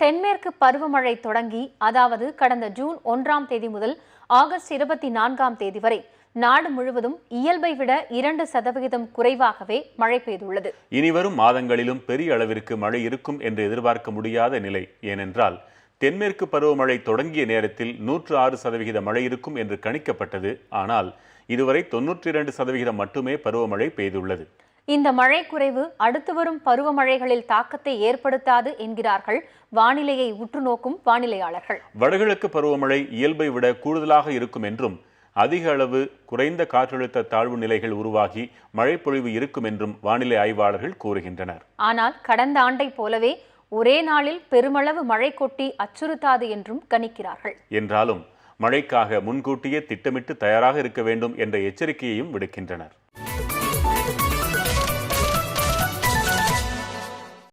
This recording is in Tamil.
தென்மேற்கு பருவமழை தொடங்கி அதாவது கடந்த ஜூன் 1ஆம் தேதி முதல் ஆகஸ்ட் 24ஆம் தேதி வரை நாடு முழுவதும் இயல்பை விட 2% குறைவாகவே மழை பெய்துள்ளது. இனிவரும் மாதங்களிலும் பெரிய அளவிற்கு மழை இருக்கும் என்று எதிர்பார்க்க முடியாத நிலை. ஏனென்றால் தென்மேற்கு பருவமழை தொடங்கிய நேரத்தில் 106% மழை இருக்கும் என்று கணிக்கப்பட்டது. ஆனால் இதுவரை 92% மட்டுமே பருவமழை பெய்துள்ளது. இந்த மழை குறைவு அடுத்து வரும் பருவமழைகளில் தாக்கத்தை ஏற்படுத்தாது என்கிறார்கள் வானிலையை உற்று நோக்கும் வானிலையாளர்கள். வடகிழக்கு பருவமழை இயல்பை விட கூடுதலாக இருக்கும் என்றும் அதிக அளவு குறைந்த காற்றழுத்த தாழ்வு நிலைகள் உருவாகி மழை பொழிவு இருக்கும் என்றும் வானிலை ஆய்வாளர்கள் கூறுகின்றனர். ஆனால் கடந்த ஆண்டை போலவே ஒரே நாளில் பெருமளவு மழை கொட்டி அச்சுறுத்தாது என்றும் கணிக்கிறார்கள். என்றாலும் மழைக்காக முன்கூட்டியே திட்டமிட்டு தயாராக இருக்க வேண்டும் என்ற எச்சரிக்கையையும் விடுக்கின்றனர்.